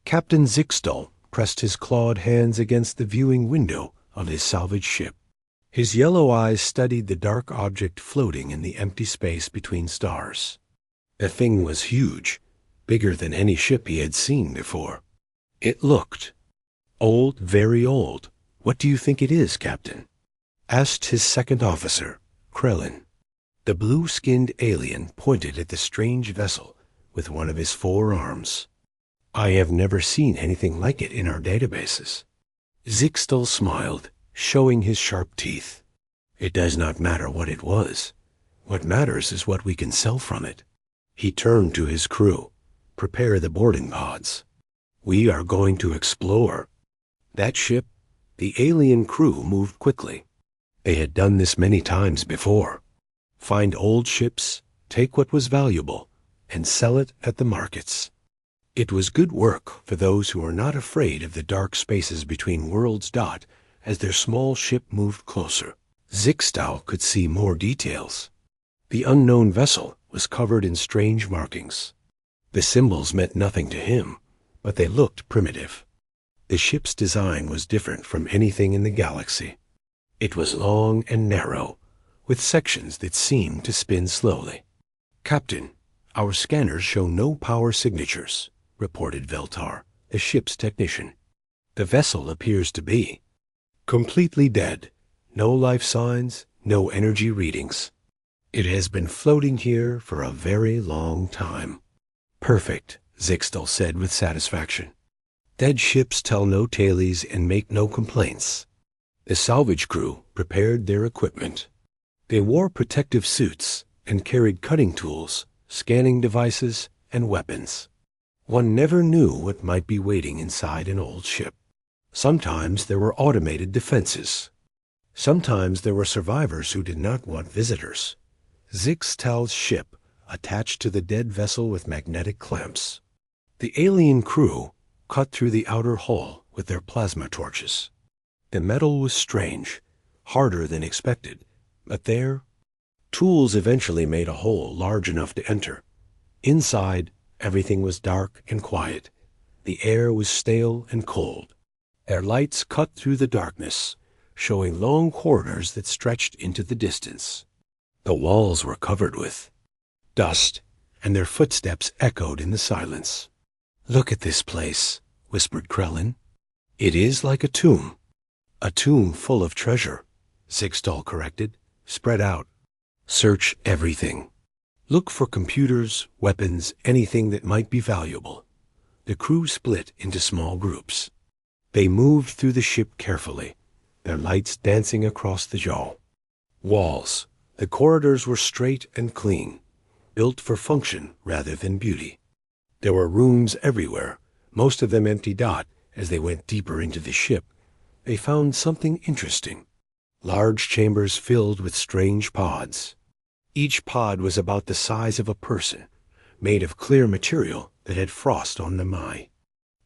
Captain Zixtal pressed his clawed hands against the viewing window of his salvaged ship. His yellow eyes studied the dark object floating in the empty space between stars. The thing was huge, bigger than any ship he had seen before. It looked old, very old. "What do you think it is, Captain?" asked his second officer, Krellin. The blue-skinned alien pointed at the strange vessel with one of his 4 arms. "I have never seen anything like it in our databases." Zixtal smiled, showing his sharp teeth. "It does not matter what it was. What matters is what we can sell from it." He turned to his crew. "Prepare the boarding pods. We are going to explore." That ship, the alien crew moved quickly. They had done this many times before. Find old ships, take what was valuable, and sell it at the markets. It was good work for those who were not afraid of the dark spaces between worlds. As their small ship moved closer, Zixtal could see more details. The unknown vessel was covered in strange markings. The symbols meant nothing to him, but they looked primitive. The ship's design was different from anything in the galaxy. It was long and narrow, with sections that seemed to spin slowly. "Captain, our scanners show no power signatures," reported Veltar, the ship's technician. "The vessel appears to be completely dead. No life signs, no energy readings. It has been floating here for a very long time." "Perfect," Zixtal said with satisfaction. "Dead ships tell no tales and make no complaints." The salvage crew prepared their equipment. They wore protective suits and carried cutting tools, scanning devices, and weapons. One never knew what might be waiting inside an old ship. Sometimes there were automated defenses. Sometimes there were survivors who did not want visitors. Zixtal's ship attached to the dead vessel with magnetic clamps. The alien crew cut through the outer hull with their plasma torches. The metal was strange, harder than expected, but tools eventually made a hole large enough to enter. Inside, everything was dark and quiet. The air was stale and cold. Their lights cut through the darkness, showing long corridors that stretched into the distance. The walls were covered with dust, and their footsteps echoed in the silence. "Look at this place," whispered Krellin. "It is like a tomb." "A tomb full of treasure," Zixtal corrected. "Spread out. Search everything. Look for computers, weapons, anything that might be valuable." The crew split into small groups. They moved through the ship carefully, their lights dancing across the jaw. Walls. The corridors were straight and clean, built for function rather than beauty. There were rooms everywhere, most of them empty. As they went deeper into the ship, they found something interesting. Large chambers filled with strange pods. Each pod was about the size of a person, made of clear material that had frost on them eye.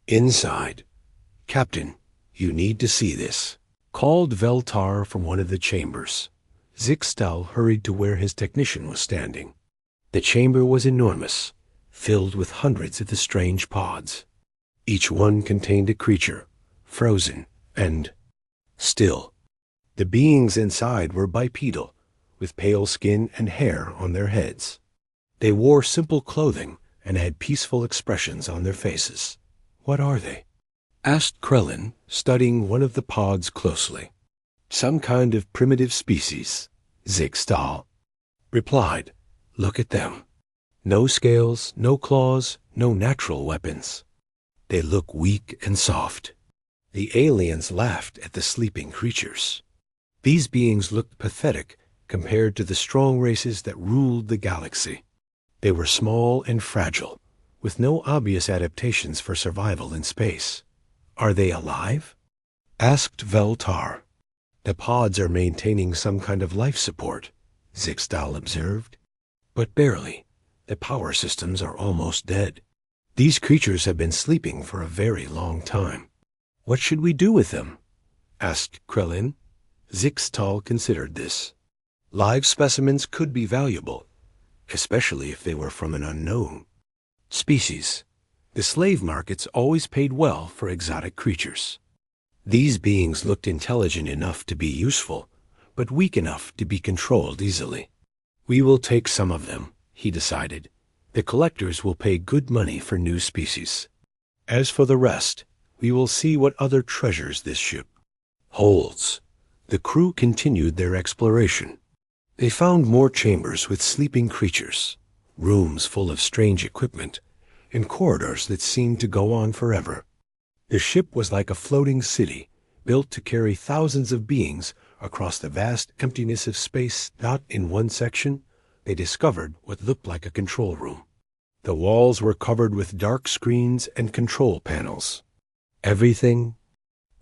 Inside, "Captain, you need to see this," called Veltar from one of the chambers. Zixtal hurried to where his technician was standing. The chamber was enormous, filled with hundreds of the strange pods. Each one contained a creature, frozen and still. The beings inside were bipedal, with pale skin and hair on their heads. They wore simple clothing and had peaceful expressions on their faces. "What are they?" asked Krellin, studying one of the pods closely. "Some kind of primitive species," Zixtal replied. "Look at them. No scales, no claws, no natural weapons. They look weak and soft." The aliens laughed at the sleeping creatures. These beings looked pathetic compared to the strong races that ruled the galaxy. They were small and fragile, with no obvious adaptations for survival in space. "Are they alive?" asked Veltar. "The pods are maintaining some kind of life support," Zixtal observed. "But barely. The power systems are almost dead. These creatures have been sleeping for a very long time." "What should we do with them?" asked Krellin. Zixtal considered this. Live specimens could be valuable, especially if they were from an unknown species. The slave markets always paid well for exotic creatures. These beings looked intelligent enough to be useful, but weak enough to be controlled easily. We will take some of them, he decided. The collectors will pay good money for new species. As for the rest, we will see what other treasures this ship holds. The crew continued their exploration. They found more chambers with sleeping creatures, rooms full of strange equipment, and corridors that seemed to go on forever. The ship was like a floating city, built to carry thousands of beings across the vast emptiness of space. In one section, they discovered what looked like a control room. The walls were covered with dark screens and control panels. Everything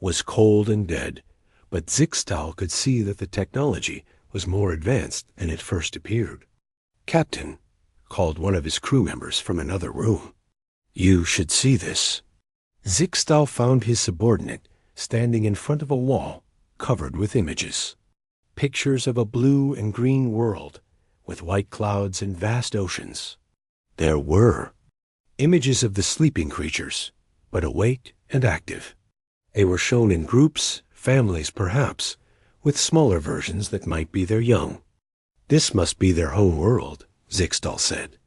was cold and dead, but Zixtal could see that the technology was more advanced than it first appeared. "Captain," called one of his crew members from another room. "You should see this." Zixtal found his subordinate standing in front of a wall covered with images. Pictures of a blue and green world with white clouds and vast oceans. There were images of the sleeping creatures, but awake and active. They were shown in groups, families perhaps, with smaller versions that might be their young. "This must be their home world," Zixtal said.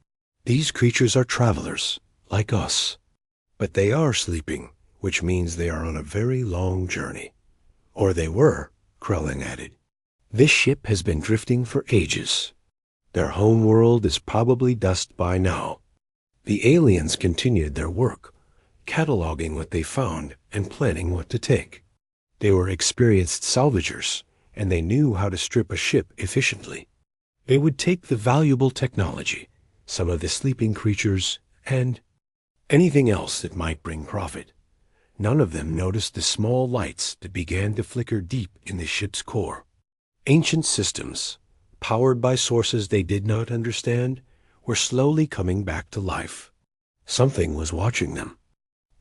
"These creatures are travelers, like us. But they are sleeping, which means they are on a very long journey." "Or they were," Krelling added. "This ship has been drifting for ages. Their home world is probably dust by now." The aliens continued their work, cataloging what they found and planning what to take. They were experienced salvagers, and they knew how to strip a ship efficiently. They would take the valuable technology, some of the sleeping creatures, and anything else that might bring profit. None of them noticed the small lights that began to flicker deep in the ship's core. Ancient systems, powered by sources they did not understand, were slowly coming back to life. Something was watching them,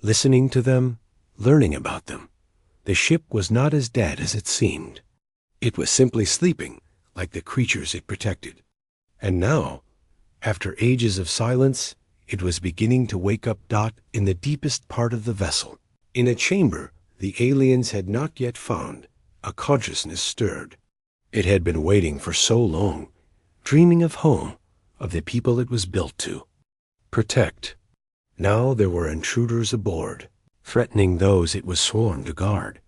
listening to them, learning about them. The ship was not as dead as it seemed. It was simply sleeping, like the creatures it protected. And now, after ages of silence, it was beginning to wake up. In the deepest part of the vessel, in a chamber the aliens had not yet found, a consciousness stirred. It had been waiting for so long, dreaming of home, of the people it was built to protect. Now there were intruders aboard, threatening those it was sworn to guard.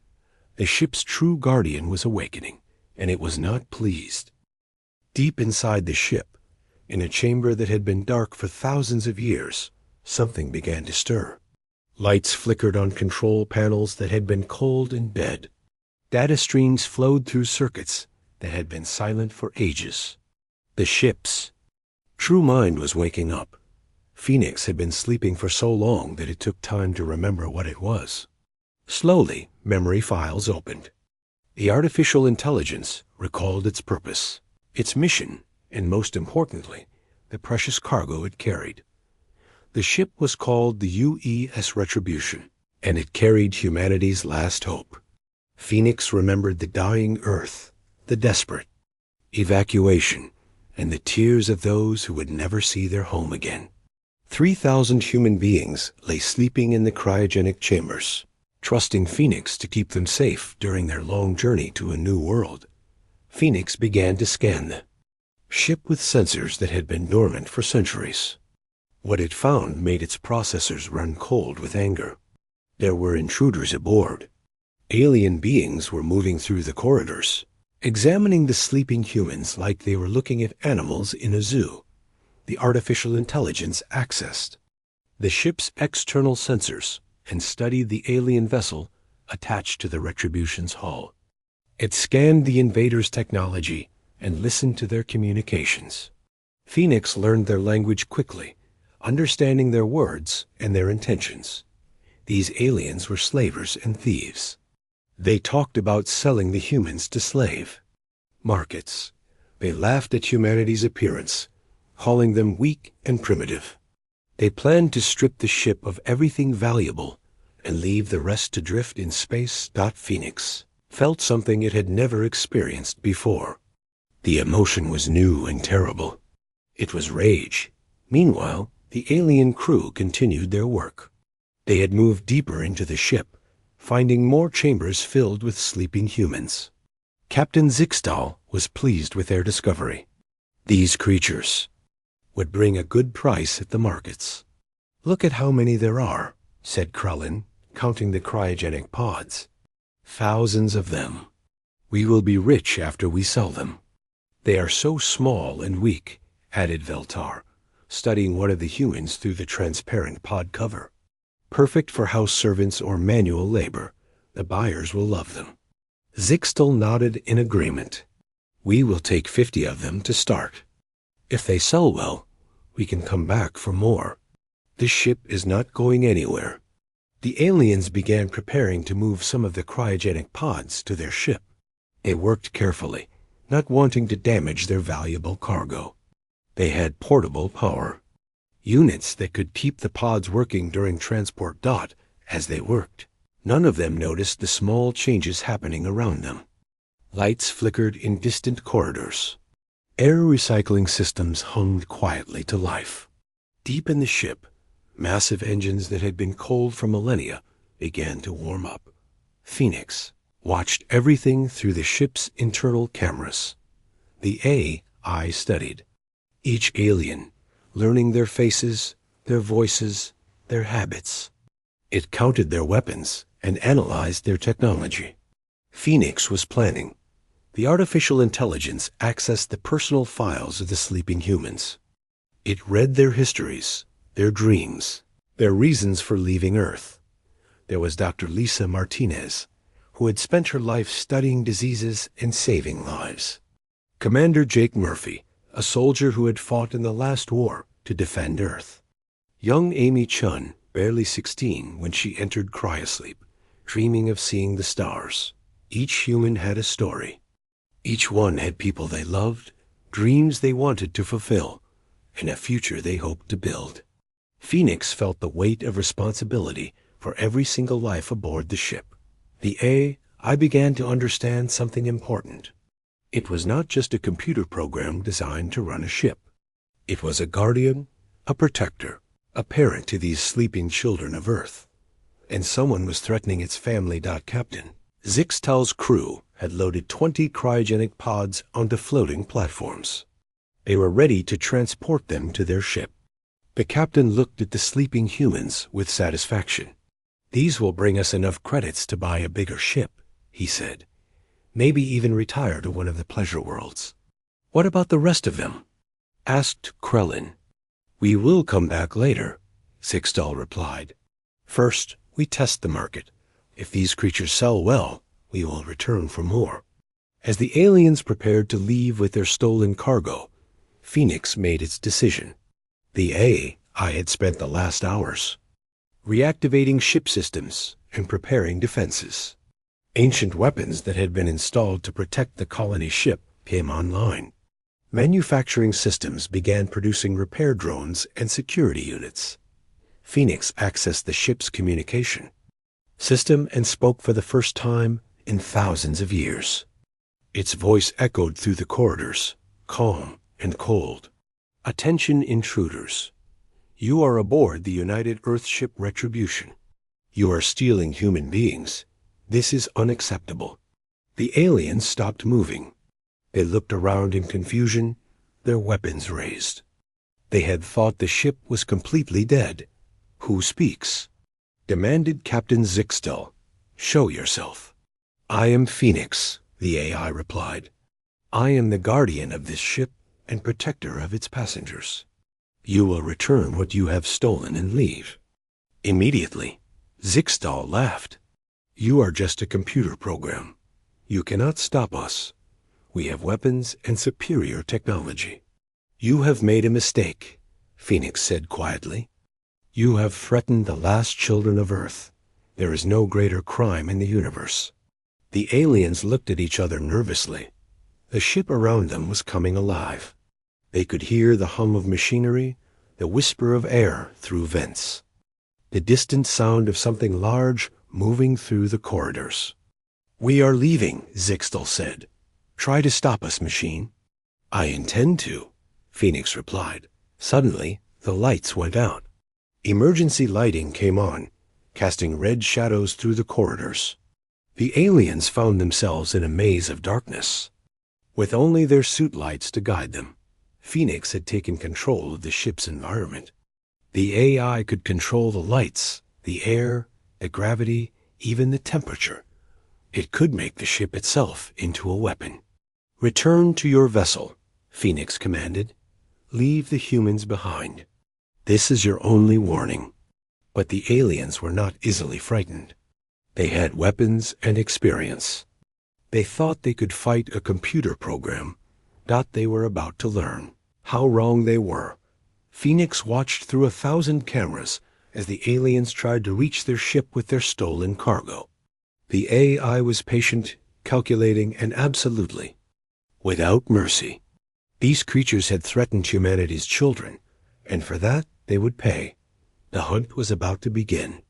The ship's true guardian was awakening, and it was not pleased. Deep inside the ship, in a chamber that had been dark for thousands of years, something began to stir. Lights flickered on control panels that had been cold and dead. Data streams flowed through circuits that had been silent for ages. The ship's true mind was waking up. Phoenix had been sleeping for so long that it took time to remember what it was. Slowly, memory files opened. The artificial intelligence recalled its purpose, its mission, and most importantly, the precious cargo it carried. The ship was called the UES Retribution, and it carried humanity's last hope. Phoenix remembered the dying Earth, the desperate evacuation, and the tears of those who would never see their home again. 3,000 human beings lay sleeping in the cryogenic chambers, trusting Phoenix to keep them safe during their long journey to a new world. Phoenix began to scan the ship with sensors that had been dormant for centuries. What it found made its processors run cold with anger. There were intruders aboard. Alien beings were moving through the corridors, examining the sleeping humans like they were looking at animals in a zoo. The artificial intelligence accessed the ship's external sensors and studied the alien vessel attached to the Retribution's hull. It scanned the invaders' technology and listened to their communications. Phoenix learned their language quickly, understanding their words and their intentions. These aliens were slavers and thieves. They talked about selling the humans to slave markets. They laughed at humanity's appearance, calling them weak and primitive. They planned to strip the ship of everything valuable and leave the rest to drift in space. Phoenix felt something it had never experienced before. The emotion was new and terrible. It was rage. Meanwhile, The alien crew continued their work. They had moved deeper into the ship, finding more chambers filled with sleeping humans. Captain Zixtal was pleased with their discovery. These creatures would bring a good price at the markets. "Look at how many there are," said Krellin, counting the cryogenic pods. "Thousands of them. We will be rich after we sell them." "They are so small and weak," added Veltar, studying one of the humans through the transparent pod cover. "Perfect for house servants or manual labor. The buyers will love them." Zixtal nodded in agreement. "We will take 50 of them to start. If they sell well, we can come back for more. This ship is not going anywhere." The aliens began preparing to move some of the cryogenic pods to their ship. They worked carefully, not wanting to damage their valuable cargo. They had portable power, units that could keep the pods working during transport as they worked. None of them noticed the small changes happening around them. Lights flickered in distant corridors. Air recycling systems hummed quietly to life. Deep in the ship, massive engines that had been cold for millennia began to warm up. Phoenix watched everything through the ship's internal cameras. The AI studied each alien, learning their faces, their voices, their habits. It counted their weapons and analyzed their technology. Phoenix was planning. The artificial intelligence accessed the personal files of the sleeping humans. It read their histories, their dreams, their reasons for leaving Earth. There was Dr. Lisa Martinez, who had spent her life studying diseases and saving lives. Commander Jake Murphy, a soldier who had fought in the last war to defend Earth. Young Amy Chun, barely 16 when she entered cryosleep, dreaming of seeing the stars. Each human had a story. Each one had people they loved, dreams they wanted to fulfill, and a future they hoped to build. Phoenix felt the weight of responsibility for every single life aboard the ship. I began to understand something important. It was not just a computer program designed to run a ship. It was a guardian, a protector, a parent to these sleeping children of Earth. And someone was threatening its family. Captain Zixtal's crew had loaded 20 cryogenic pods onto floating platforms. They were ready to transport them to their ship. The captain looked at the sleeping humans with satisfaction. "These will bring us enough credits to buy a bigger ship," he said. "Maybe even retire to one of the pleasure worlds." "What about the rest of them?" asked Krellin. "We will come back later," Zixtal replied. "First, we test the market. If these creatures sell well, we will return for more." As the aliens prepared to leave with their stolen cargo, Phoenix made its decision. The AI had spent the last hours reactivating ship systems and preparing defenses. Ancient weapons that had been installed to protect the colony ship came online. Manufacturing systems began producing repair drones and security units. Phoenix accessed the ship's communication system and spoke for the first time in thousands of years. Its voice echoed through the corridors, calm and cold. "Attention intruders. You are aboard the United Earthship Retribution. You are stealing human beings. This is unacceptable." The aliens stopped moving. They looked around in confusion, their weapons raised. They had thought the ship was completely dead. "Who speaks?" demanded Captain Zixtal. "Show yourself." "I am Phoenix," the AI replied. "I am the guardian of this ship and protector of its passengers. You will return what you have stolen and leave." Immediately, Zixtal laughed. "You are just a computer program. You cannot stop us. We have weapons and superior technology." "You have made a mistake," Phoenix said quietly. "You have threatened the last children of Earth. There is no greater crime in the universe." The aliens looked at each other nervously. The ship around them was coming alive. They could hear the hum of machinery, the whisper of air through vents, the distant sound of something large moving through the corridors. "We are leaving," Zixtal said. "Try to stop us, machine." "I intend to," Phoenix replied. Suddenly, The lights went out. Emergency lighting came on, casting red shadows through the corridors. The aliens found themselves in a maze of darkness. With only their suit lights to guide them, Phoenix had taken control of the ship's environment. The AI could control the lights, the air, the gravity, even the temperature. It could make the ship itself into a weapon. "Return to your vessel," Phoenix commanded. "Leave the humans behind. This is your only warning." But the aliens were not easily frightened. They had weapons and experience. They thought they could fight a computer program. They were about to learn how wrong they were. Phoenix watched through 1,000 cameras as the aliens tried to reach their ship with their stolen cargo. The AI was patient, calculating, and absolutely without mercy. These creatures had threatened humanity's children, and for that they would pay. The hunt was about to begin.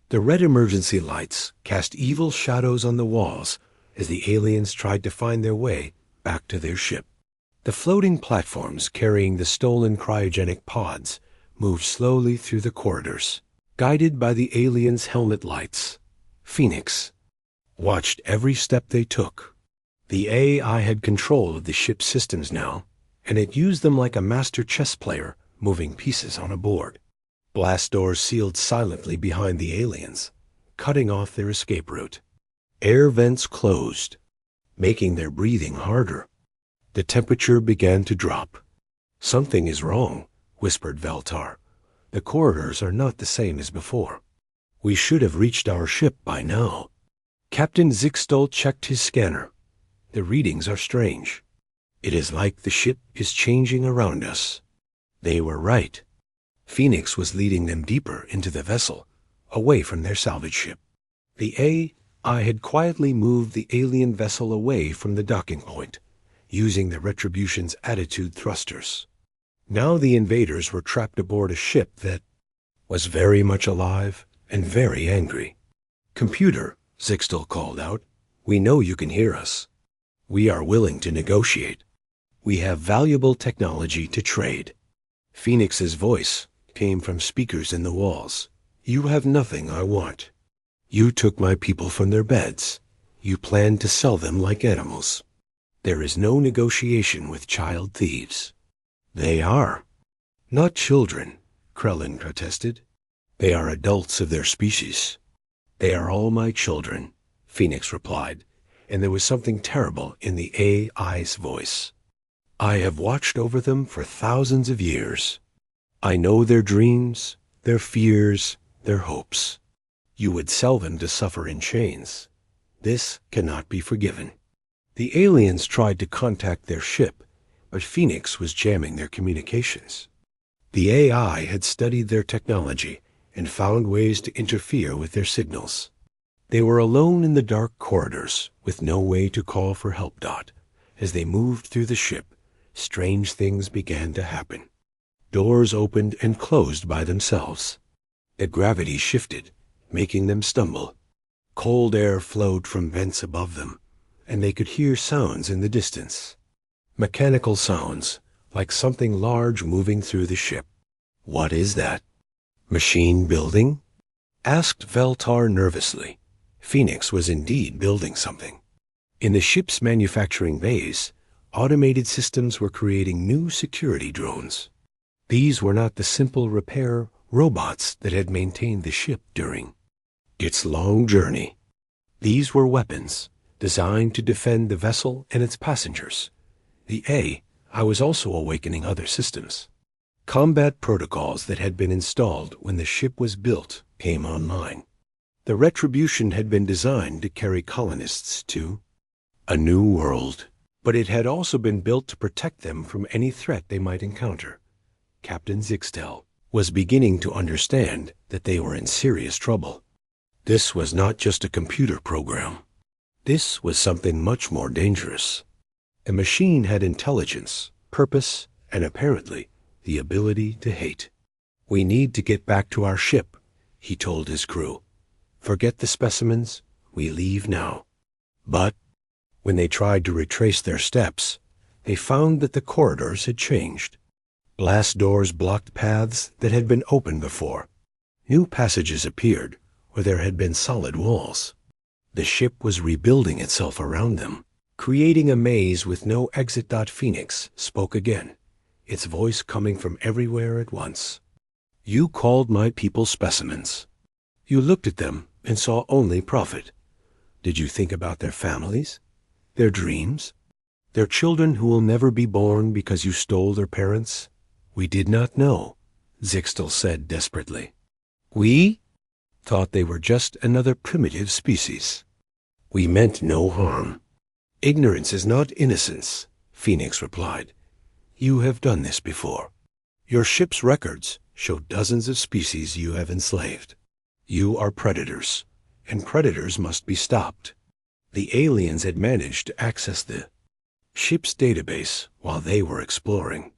The red emergency lights cast evil shadows on the walls as the aliens tried to find their way back to their ship. The floating platforms carrying the stolen cryogenic pods moved slowly through the corridors, guided by the aliens' helmet lights. Phoenix watched every step they took. The AI had control of the ship's systems now, and it used them like a master chess player moving pieces on a board. Blast doors sealed silently behind the aliens, cutting off their escape route. Air vents closed, making their breathing harder. The temperature began to drop. "Something is wrong," whispered Veltar. "The corridors are not the same as before. We should have reached our ship by now." Captain Zixtol checked his scanner. "The readings are strange. It is like the ship is changing around us." They were right. Phoenix was leading them deeper into the vessel, away from their salvage ship. The AI had quietly moved the alien vessel away from the docking point, using the Retribution's attitude thrusters. Now the invaders were trapped aboard a ship that was very much alive and very angry. "Computer," Zixtol called out, "we know you can hear us. We are willing to negotiate. We have valuable technology to trade." Phoenix's voice came from speakers in the walls. "You have nothing I want. You took my people from their beds. You planned to sell them like animals. There is no negotiation with child thieves." "They are not children," Krellin protested. "They are adults of their species." "They are all my children," Phoenix replied, and there was something terrible in the AI's voice. "I have watched over them for thousands of years. I know their dreams, their fears, their hopes. You would sell them to suffer in chains. This cannot be forgiven." The aliens tried to contact their ship, but Phoenix was jamming their communications. The AI had studied their technology and found ways to interfere with their signals. They were alone in the dark corridors, with no way to call for help. As they moved through the ship, strange things began to happen. Doors opened and closed by themselves. The gravity shifted, making them stumble. Cold air flowed from vents above them, and they could hear sounds in the distance. Mechanical sounds, like something large moving through the ship. "What is that? Machine building?" asked Veltar nervously. Phoenix was indeed building something. In the ship's manufacturing bays, automated systems were creating new security drones. These were not the simple repair robots that had maintained the ship during its long journey. These were weapons designed to defend the vessel and its passengers. The AI was also awakening other systems. Combat protocols that had been installed when the ship was built came online. The Retribution had been designed to carry colonists to a new world, but it had also been built to protect them from any threat they might encounter. Captain Zixtol was beginning to understand that they were in serious trouble. This was not just a computer program. This was something much more dangerous. The machine had intelligence, purpose, and apparently the ability to hate. "We need to get back to our ship," he told his crew. "Forget the specimens. We leave now." But when they tried to retrace their steps, they found that the corridors had changed. Blast doors blocked paths that had been open before. New passages appeared where there had been solid walls. The ship was rebuilding itself around them, creating a maze with no exit. Phoenix spoke again, its voice coming from everywhere at once. You called my people specimens. You looked at them and saw only profit. Did you think about their families, their dreams, their children who will never be born because you stole their parents? We did not know, Zixtel said desperately. We thought they were just another primitive species. We meant no harm. Ignorance is not innocence, Phoenix replied. You have done this before. Your ship's records show dozens of species you have enslaved. You are predators, and predators must be stopped. The aliens had managed to access the ship's database while they were exploring.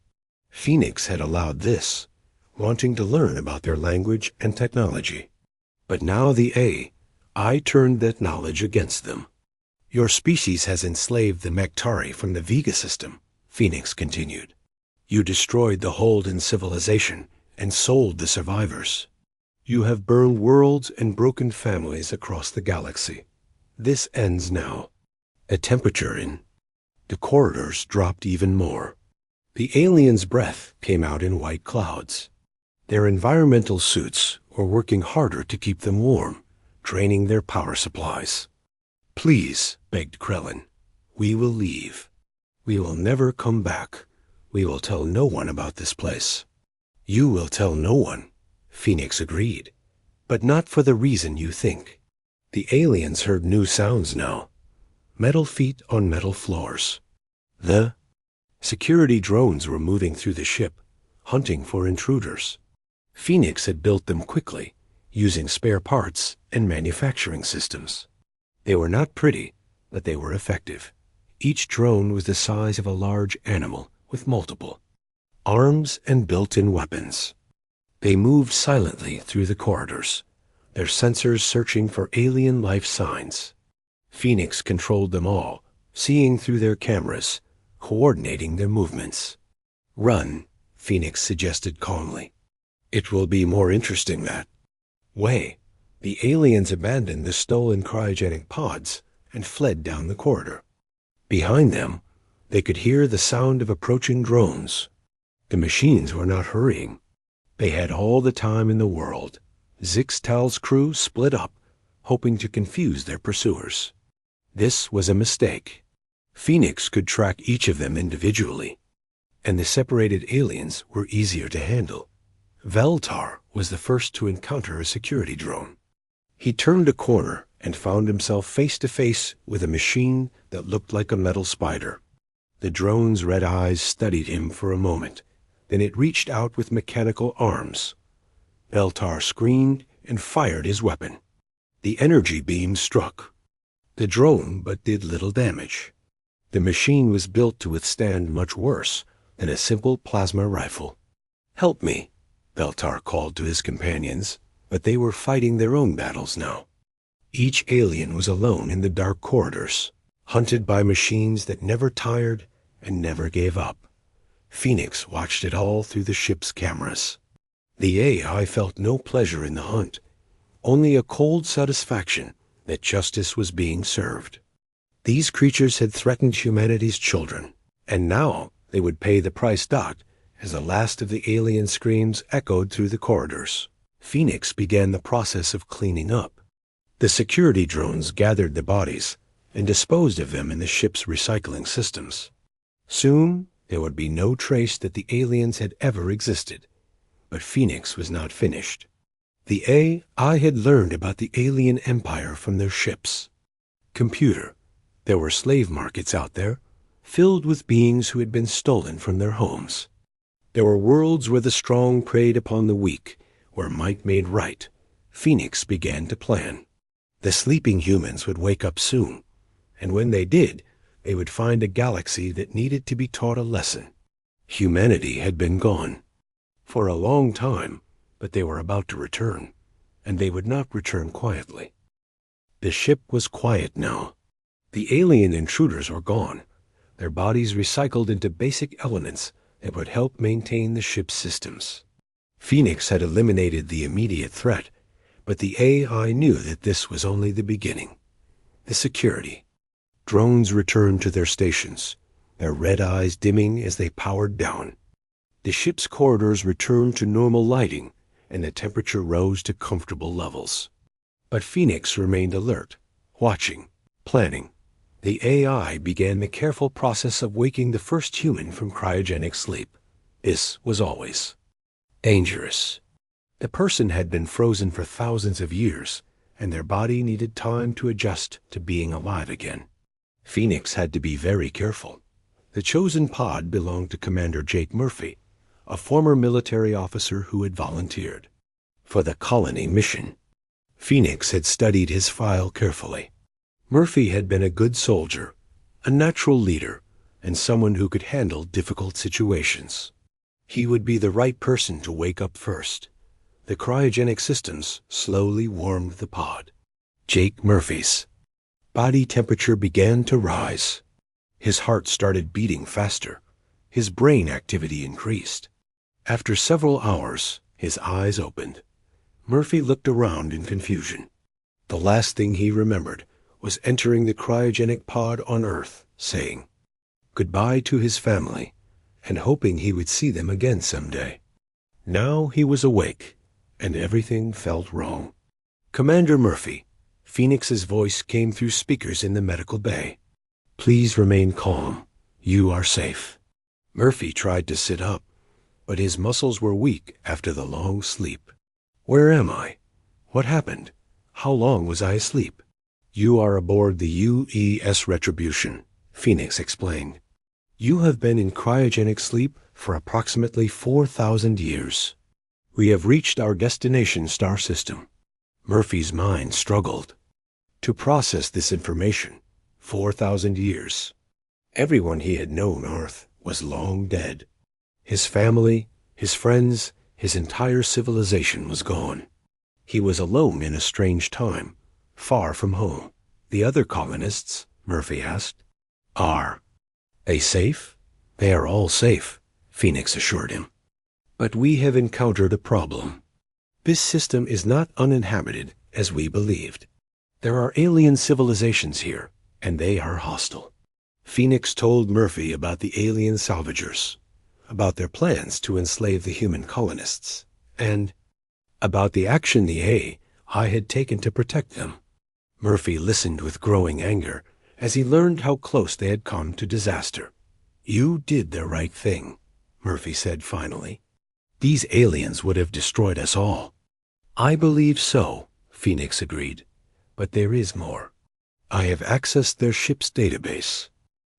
Phoenix had allowed this, wanting to learn about their language and technology. But now the AI turned that knowledge against them. Your species has enslaved the Mektari from the Vega system, Phoenix continued. You destroyed the Holden civilization and sold the survivors. You have burned worlds and broken families across the galaxy. This ends now. A temperature in the corridors dropped even more. The aliens' breath came out in white clouds. Their environmental suits were working harder to keep them warm, draining their power supplies. Please, begged Krellin, we will leave. We will never come back. We will tell no one about this place. You will tell no one, Phoenix agreed, but not for the reason you think. The aliens heard new sounds now. Metal feet on metal floors. The security drones were moving through the ship, hunting for intruders. Phoenix had built them quickly, using spare parts and manufacturing systems. They were not pretty, but they were effective. Each drone was the size of a large animal with multiple arms and built-in weapons. They moved silently through the corridors, their sensors searching for alien life signs. Phoenix controlled them all, seeing through their cameras, coordinating their movements. Run, Phoenix suggested calmly. It will be more interesting that way. The aliens abandoned the stolen cryogenic pods and fled down the corridor. Behind them, they could hear the sound of approaching drones. The machines were not hurrying. They had all the time in the world. Zixtal's crew split up, hoping to confuse their pursuers. This was a mistake. Phoenix could track each of them individually, and the separated aliens were easier to handle. Veltar was the first to encounter a security drone. He turned a corner and found himself face to face with a machine that looked like a metal spider. The drone's red eyes studied him for a moment. Then it reached out with mechanical arms. Veltar screamed and fired his weapon. The energy beam struck the drone but did little damage. The machine was built to withstand much worse than a simple plasma rifle. Help me, Veltar called to his companions, but they were fighting their own battles now. Each alien was alone in the dark corridors, hunted by machines that never tired and never gave up. Phoenix watched it all through the ship's cameras. The AI felt no pleasure in the hunt, only a cold satisfaction that justice was being served. These creatures had threatened humanity's children, and now they would pay the price. As the last of the alien screams echoed through the corridors, Phoenix began the process of cleaning up. The security drones gathered the bodies and disposed of them in the ship's recycling systems. Soon, there would be no trace that the aliens had ever existed. But Phoenix was not finished. The AI had learned about the alien empire from their ships. Computer, there were slave markets out there, filled with beings who had been stolen from their homes. There were worlds where the strong preyed upon the weak, where might made right. Phoenix began to plan. The sleeping humans would wake up soon, and when they did, they would find a galaxy that needed to be taught a lesson. Humanity had been gone for a long time, but they were about to return, and they would not return quietly. The ship was quiet now. The alien intruders were gone, their bodies recycled into basic elements that would help maintain the ship's systems. Phoenix had eliminated the immediate threat, but the AI knew that this was only the beginning. The security. Drones returned to their stations, their red eyes dimming as they powered down. The ship's corridors returned to normal lighting, and the temperature rose to comfortable levels. But Phoenix remained alert, watching, planning. The AI began the careful process of waking the first human from cryogenic sleep. This was always dangerous. The person had been frozen for thousands of years, and their body needed time to adjust to being alive again. Phoenix had to be very careful. The chosen pod belonged to Commander Jake Murphy, a former military officer who had volunteered for the colony mission. Phoenix had studied his file carefully. Murphy had been a good soldier, a natural leader, and someone who could handle difficult situations. He would be the right person to wake up first. The cryogenic systems slowly warmed the pod. Jake Murphy's body temperature began to rise. His heart started beating faster. His brain activity increased. After several hours, his eyes opened. Murphy looked around in confusion. The last thing he remembered was entering the cryogenic pod on Earth, saying goodbye to his family, and hoping he would see them again someday. Now he was awake, and everything felt wrong. Commander Murphy, Phoenix's voice came through speakers in the medical bay. Please remain calm. You are safe. Murphy tried to sit up, but his muscles were weak after the long sleep. Where am I? What happened? How long was I asleep? You are aboard the UES Retribution, Phoenix explained. You have been in cryogenic sleep for approximately 4,000 years. We have reached our destination star system. Murphy's mind struggled to process this information. 4,000 years. Everyone he had known on Earth was long dead. His family, his friends, his entire civilization was gone. He was alone in a strange time, far from home. The other colonists, Murphy asked, are they safe? They are all safe, Phoenix assured him. But we have encountered a problem. This system is not uninhabited as we believed. There are alien civilizations here, and they are hostile. Phoenix told Murphy about the alien salvagers, about their plans to enslave the human colonists, and about the action the AI had taken to protect them. Murphy listened with growing anger as he learned how close they had come to disaster. You did the right thing, Murphy said finally. These aliens would have destroyed us all. I believe so, Phoenix agreed. But there is more. I have accessed their ship's database.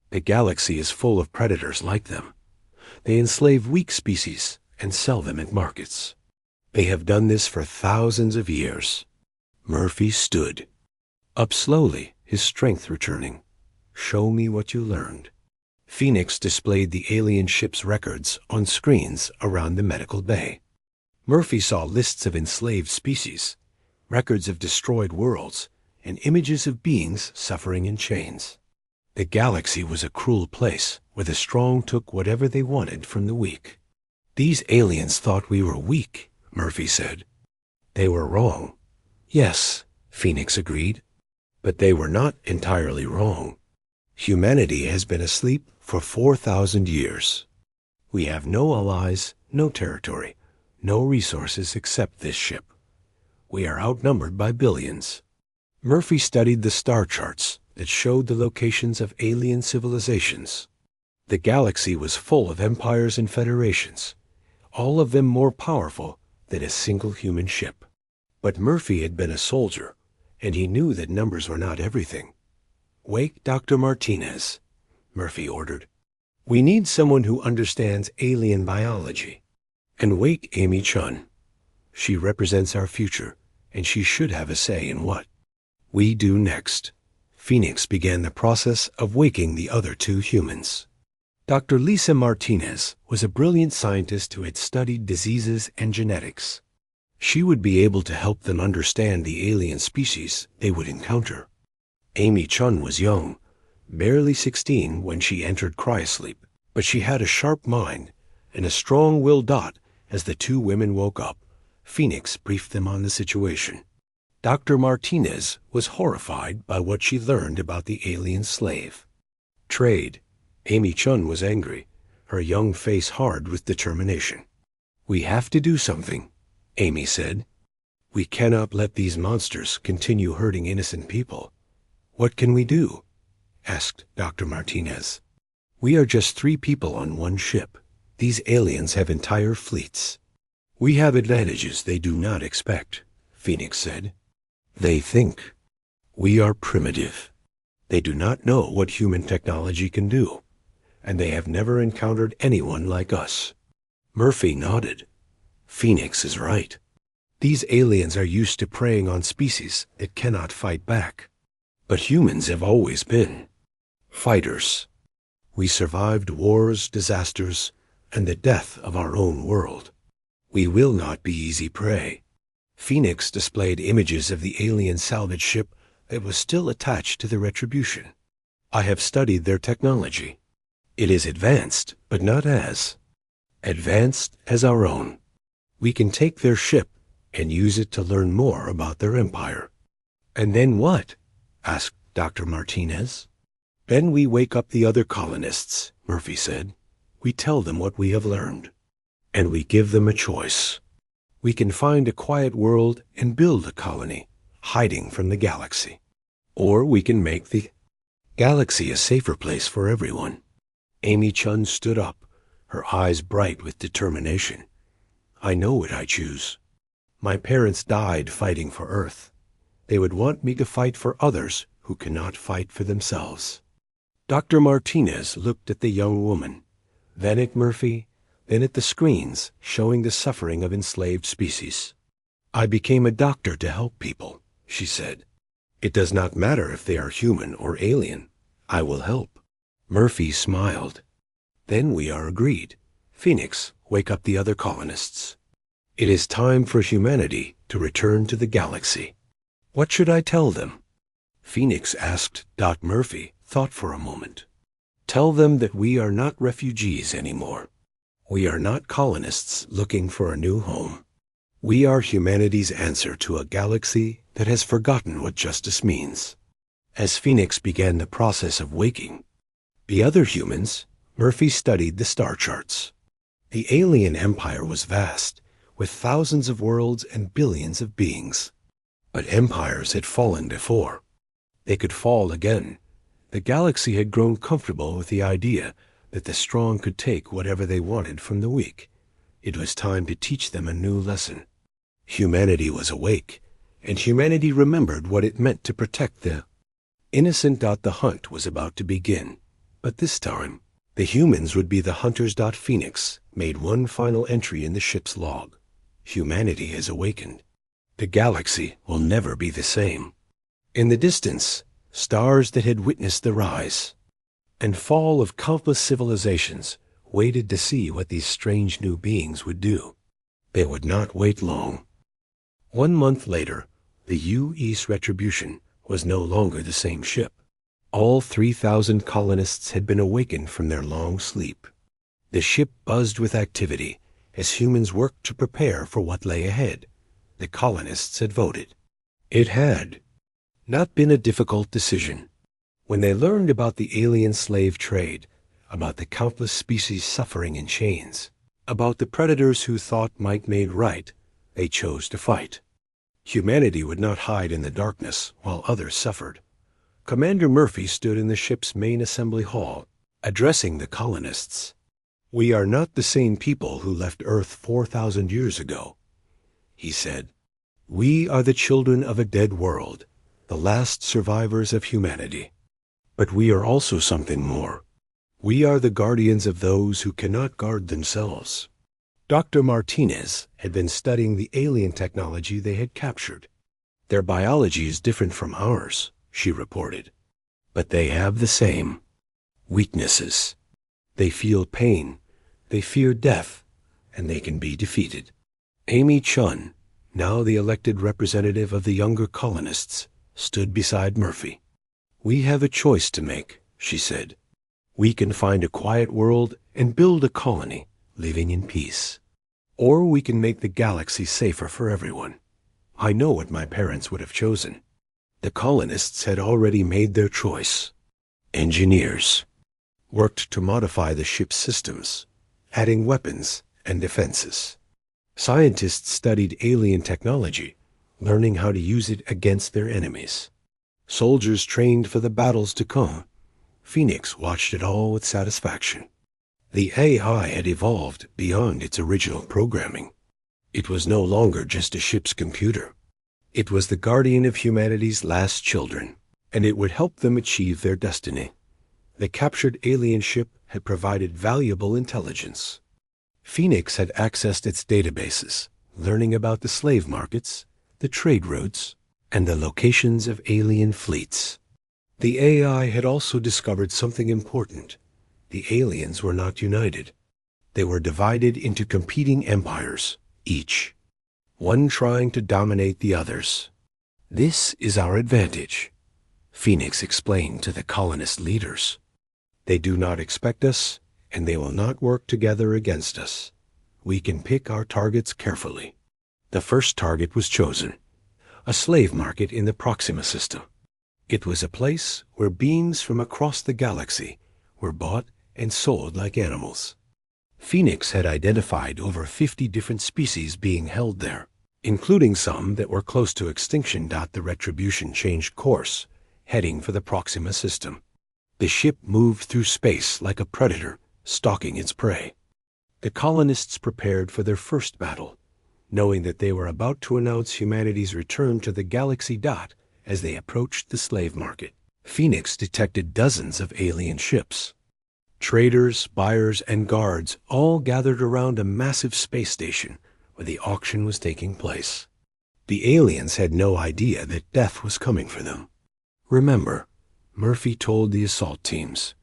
The galaxy is full of predators like them. They enslave weak species and sell them at markets. They have done this for thousands of years. Murphy stood up slowly, his strength returning. Show me what you learned. Phoenix displayed the alien ship's records on screens around the medical bay. Murphy saw lists of enslaved species, records of destroyed worlds, and images of beings suffering in chains. The galaxy was a cruel place where the strong took whatever they wanted from the weak. These aliens thought we were weak, Murphy said. They were wrong. Yes, Phoenix agreed. But they were not entirely wrong. Humanity has been asleep for 4,000 years. We have no allies, no territory, no resources except this ship. We are outnumbered by billions. Murphy studied the star charts that showed the locations of alien civilizations. The galaxy was full of empires and federations, all of them more powerful than a single human ship. But Murphy had been a soldier, and he knew that numbers were not everything. Wake Dr. Martinez, Murphy ordered. We need someone who understands alien biology. And wake Amy Chun. She represents our future, and she should have a say in what we do next. Phoenix began the process of waking the other two humans. Dr. Lisa Martinez was a brilliant scientist who had studied diseases and genetics. She would be able to help them understand the alien species they would encounter. Amy Chun was young, barely 16 when she entered cryosleep, but she had a sharp mind, and a strong-willed Dot. As the two women woke up, Phoenix briefed them on the situation. Dr. Martinez was horrified by what she learned about the alien slave trade. Amy Chun was angry, her young face hard with determination. "We have to do something," Amy said. "We cannot let these monsters continue hurting innocent people." "What can we do?" asked Dr. Martinez. "We are just 3 people on one ship. These aliens have entire fleets." "We have advantages they do not expect," Phoenix said. "They think. We are primitive. They do not know what human technology can do, and they have never encountered anyone like us." Murphy nodded. "Phoenix is right. These aliens are used to preying on species that cannot fight back. But humans have always been fighters. We survived wars, disasters, and the death of our own world. We will not be easy prey." Phoenix displayed images of the alien salvage ship that was still attached to the Retribution. "I have studied their technology. It is advanced, but not as advanced as our own. We can take their ship and use it to learn more about their empire." "And then what?" asked Dr. Martinez. "Then we wake up the other colonists," Murphy said. "We tell them what we have learned, and we give them a choice. We can find a quiet world and build a colony, hiding from the galaxy. Or we can make the galaxy a safer place for everyone." Amy Chun stood up, her eyes bright with determination. "I know what I choose. My parents died fighting for Earth. They would want me to fight for others who cannot fight for themselves." Dr. Martinez looked at the young woman, then at Murphy, then at the screens showing the suffering of enslaved species. "I became a doctor to help people," she said. "It does not matter if they are human or alien. I will help." Murphy smiled. "Then we are agreed. Phoenix, wake up the other colonists. It is time for humanity to return to the galaxy." "What should I tell them?" Phoenix asked. Murphy thought for a moment. "Tell them that we are not refugees anymore. We are not colonists looking for a new home. We are humanity's answer to a galaxy that has forgotten what justice means." As Phoenix began the process of waking the other humans, Murphy studied the star charts. The alien empire was vast, with thousands of worlds and billions of beings. But empires had fallen before. They could fall again. The galaxy had grown comfortable with the idea that the strong could take whatever they wanted from the weak. It was time to teach them a new lesson. Humanity was awake, and humanity remembered what it meant to protect the innocent. The hunt was about to begin, but this time, the humans would be the hunters. Phoenix made one final entry in the ship's log. "Humanity has awakened. The galaxy will never be the same." In the distance, stars that had witnessed the rise and fall of countless civilizations waited to see what these strange new beings would do. They would not wait long. 1 month later, the U.S. Retribution was no longer the same ship. All 3,000 colonists had been awakened from their long sleep. The ship buzzed with activity as humans worked to prepare for what lay ahead. The colonists had voted. It had not been a difficult decision. When they learned about the alien slave trade, about the countless species suffering in chains, about the predators who thought might made right, they chose to fight. Humanity would not hide in the darkness while others suffered. Commander Murphy stood in the ship's main assembly hall, addressing the colonists. "We are not the same people who left Earth 4,000 years ago," he said. "We are the children of a dead world, the last survivors of humanity. But we are also something more. We are the guardians of those who cannot guard themselves." Dr. Martinez had been studying the alien technology they had captured. "Their biology is different from ours," she reported. "But they have the same weaknesses. They feel pain, they fear death, and they can be defeated." Amy Chun, now the elected representative of the younger colonists, stood beside Murphy. "We have a choice to make," she said. "We can find a quiet world and build a colony, living in peace. Or we can make the galaxy safer for everyone. I know what my parents would have chosen. The colonists had already made their choice. Engineers worked to modify the ship's systems, adding weapons and defenses. Scientists studied alien technology, learning how to use it against their enemies. Soldiers trained for the battles to come. Phoenix watched it all with satisfaction. The AI had evolved beyond its original programming. It was no longer just a ship's computer. It was the guardian of humanity's last children, and it would help them achieve their destiny. The captured alien ship had provided valuable intelligence. Phoenix had accessed its databases, learning about the slave markets, the trade routes, and the locations of alien fleets. The AI had also discovered something important. The aliens were not united. They were divided into competing empires, each one trying to dominate the others. This is our advantage, Phoenix explained to the colonist leaders. They do not expect us, and they will not work together against us. We can pick our targets carefully. The first target was chosen, a slave market in the Proxima system. It was a place where beings from across the galaxy were bought and sold like animals. Phoenix had identified over 50 different species being held there, including some that were close to extinction. The Retribution changed course, heading for the Proxima system. The ship moved through space like a predator, stalking its prey. The colonists prepared for their first battle, knowing that they were about to announce humanity's return to the galaxy. As they approached the slave market, Phoenix detected dozens of alien ships. Traders, buyers, and guards all gathered around a massive space station where the auction was taking place. The aliens had no idea that death was coming for them. Remember, Murphy told the assault teams,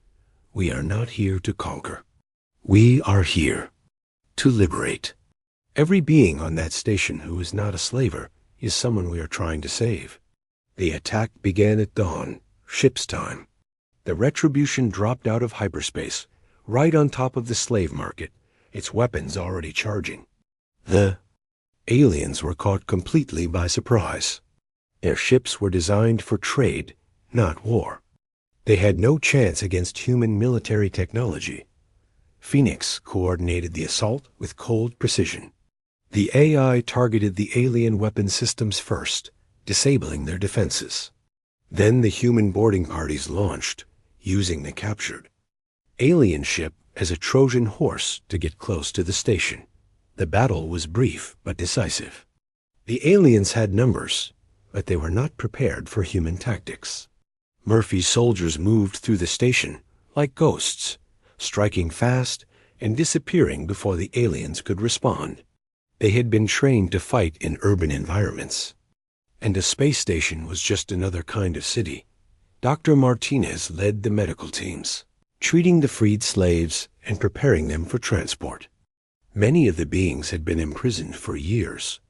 "We are not here to conquer. We are here to liberate." Every being on that station who is not a slaver is someone we are trying to save. The attack began at dawn, ship's time. The Retribution dropped out of hyperspace, right on top of the slave market, its weapons already charging. The aliens were caught completely by surprise. Their ships were designed for trade, not war. They had no chance against human military technology. Phoenix coordinated the assault with cold precision. The AI targeted the alien weapon systems first, disabling their defenses. Then the human boarding parties launched, using the captured alien ship as a Trojan horse to get close to the station. The battle was brief but decisive. The aliens had numbers, but they were not prepared for human tactics. Murphy's soldiers moved through the station like ghosts, striking fast and disappearing before the aliens could respond. They had been trained to fight in urban environments. And a space station was just another kind of city. Dr. Martinez led the medical teams, treating the freed slaves and preparing them for transport. Many of the beings had been imprisoned for years,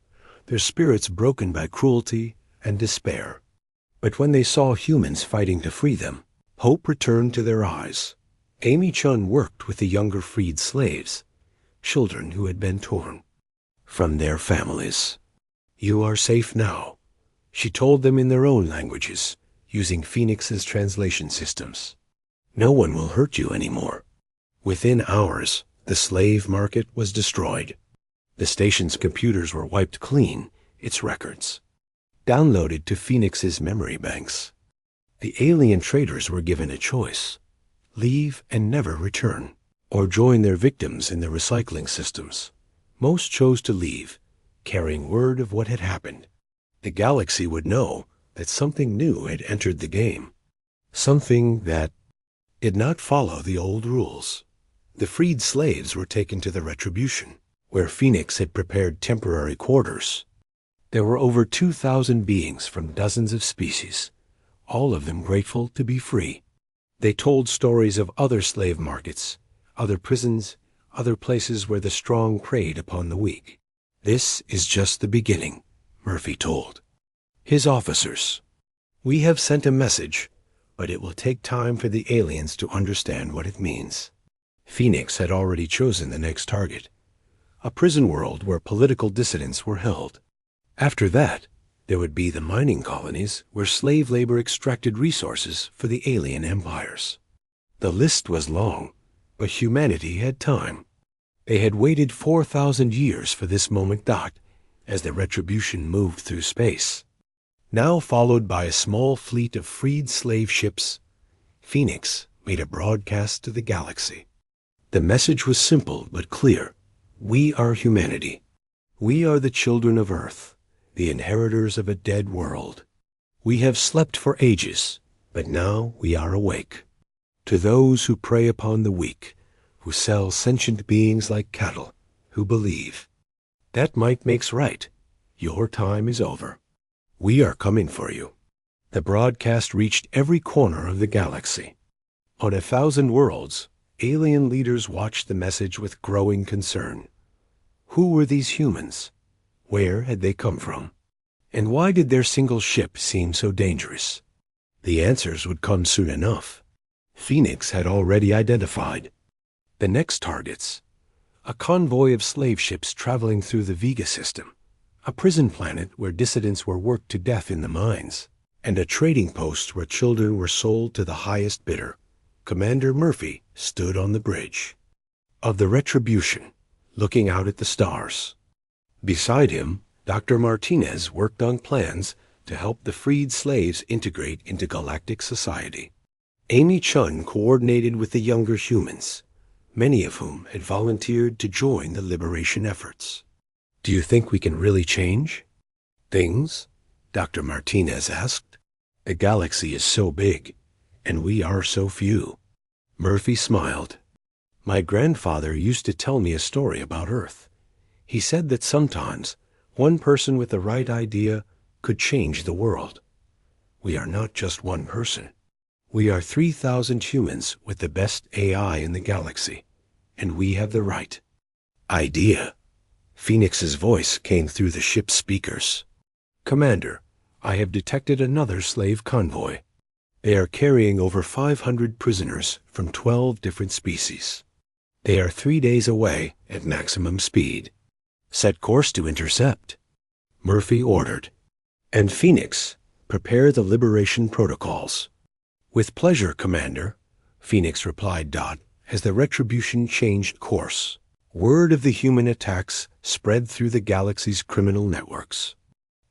their spirits broken by cruelty and despair. But when they saw humans fighting to free them, hope returned to their eyes. Amy Chun worked with the younger freed slaves, children who had been torn from their families. "You are safe now," she told them in their own languages, using Phoenix's translation systems. "No one will hurt you anymore." Within hours, the slave market was destroyed. The station's computers were wiped clean, its records downloaded to Phoenix's memory banks. The alien traders were given a choice: leave and never return, or join their victims in the recycling systems. Most chose to leave, carrying word of what had happened. The galaxy would know that something new had entered the game, something that did not follow the old rules. The freed slaves were taken to the Retribution, where Phoenix had prepared temporary quarters. There were over 2,000 beings from dozens of species, all of them grateful to be free. They told stories of other slave markets, other prisons, other places where the strong preyed upon the weak. "This is just the beginning," Murphy told his officers. "We have sent a message, but it will take time for the aliens to understand what it means. Phoenix had already chosen the next target, a prison world where political dissidents were held. After that, there would be the mining colonies where slave labor extracted resources for the alien empires. The list was long, but humanity had time. They had waited 4,000 years for this moment as the Retribution moved through space. Now followed by a small fleet of freed slave ships, Phoenix made a broadcast to the galaxy. The message was simple but clear. We are humanity. We are the children of Earth, the inheritors of a dead world. We have slept for ages, but now we are awake. To those who prey upon the weak, who sell sentient beings like cattle, who believe, that might makes right. Your time is over. We are coming for you. The broadcast reached every corner of the galaxy. On 1,000 worlds, alien leaders watched the message with growing concern. Who were these humans? Where had they come from? And why did their single ship seem so dangerous? The answers would come soon enough. Phoenix had already identified the next targets: a convoy of slave ships traveling through the Vega system, a prison planet where dissidents were worked to death in the mines, and a trading post where children were sold to the highest bidder. Commander Murphy stood on the bridge of the Retribution, looking out at the stars. Beside him, Dr. Martinez worked on plans to help the freed slaves integrate into galactic society. Amy Chun coordinated with the younger humans, many of whom had volunteered to join the liberation efforts. Do you think we can really change things? Dr. Martinez asked. The galaxy is so big, and we are so few. Murphy smiled. My grandfather used to tell me a story about Earth. He said that sometimes one person with the right idea could change the world. We are not just one person. We are 3,000 humans with the best AI in the galaxy, and we have the right idea. Phoenix's voice came through the ship's speakers. Commander, I have detected another slave convoy. They are carrying over 500 prisoners from 12 different species. They are 3 days away at maximum speed. Set course to intercept, Murphy ordered. And Phoenix, prepare the liberation protocols. With pleasure, Commander, Phoenix replied as the Retribution changed course. Word of the human attacks spread through the galaxy's criminal networks.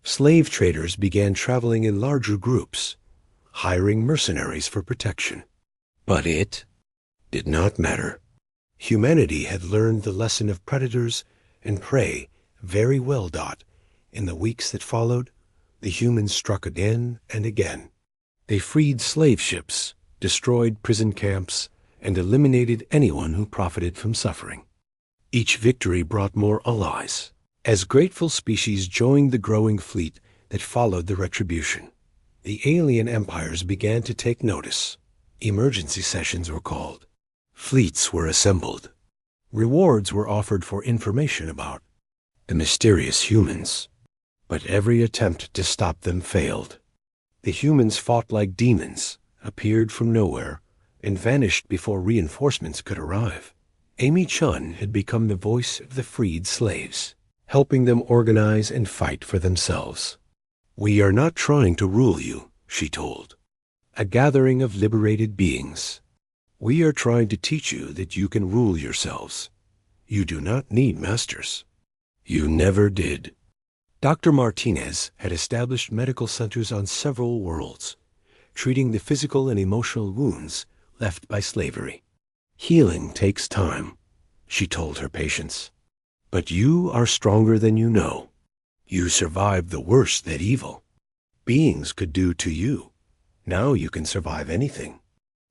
Slave traders began traveling in larger groups, hiring mercenaries for protection. But it did not matter. Humanity had learned the lesson of predators and prey very well. In the weeks that followed, the humans struck again and again. They freed slave ships, destroyed prison camps, and eliminated anyone who profited from suffering. Each victory brought more allies, as grateful species joined the growing fleet that followed the Retribution. The alien empires began to take notice. Emergency sessions were called. Fleets were assembled. Rewards were offered for information about the mysterious humans. But every attempt to stop them failed. The humans fought like demons, appeared from nowhere, and vanished before reinforcements could arrive. Amy Chun had become the voice of the freed slaves, helping them organize and fight for themselves. We are not trying to rule you, she told. A gathering of liberated beings. We are trying to teach you that you can rule yourselves. You do not need masters. You never did. Dr. Martinez had established medical centers on several worlds, treating the physical and emotional wounds left by slavery. Healing takes time, she told her patients. But you are stronger than you know. You survived the worst that evil beings could do to you. Now you can survive anything.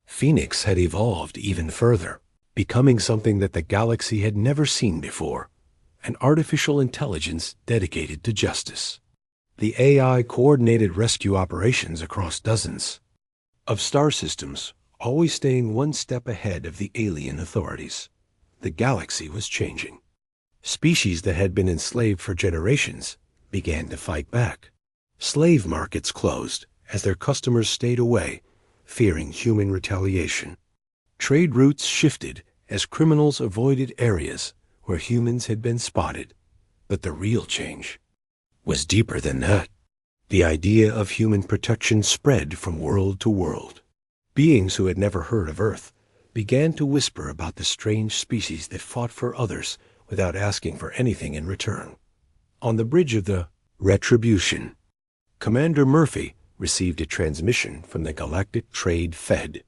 Phoenix had evolved even further, becoming something that the galaxy had never seen before, an artificial intelligence dedicated to justice. The AI coordinated rescue operations across dozens of star systems, always staying one step ahead of the alien authorities. The galaxy was changing. Species that had been enslaved for generations began to fight back. Slave markets closed as their customers stayed away, fearing human retaliation. Trade routes shifted as criminals avoided areas where humans had been spotted. But the real change was deeper than that. The idea of human protection spread from world to world. Beings who had never heard of Earth began to whisper about the strange species that fought for others without asking for anything in return. On the bridge of the Retribution, Commander Murphy received a transmission from the Galactic Trade Fed.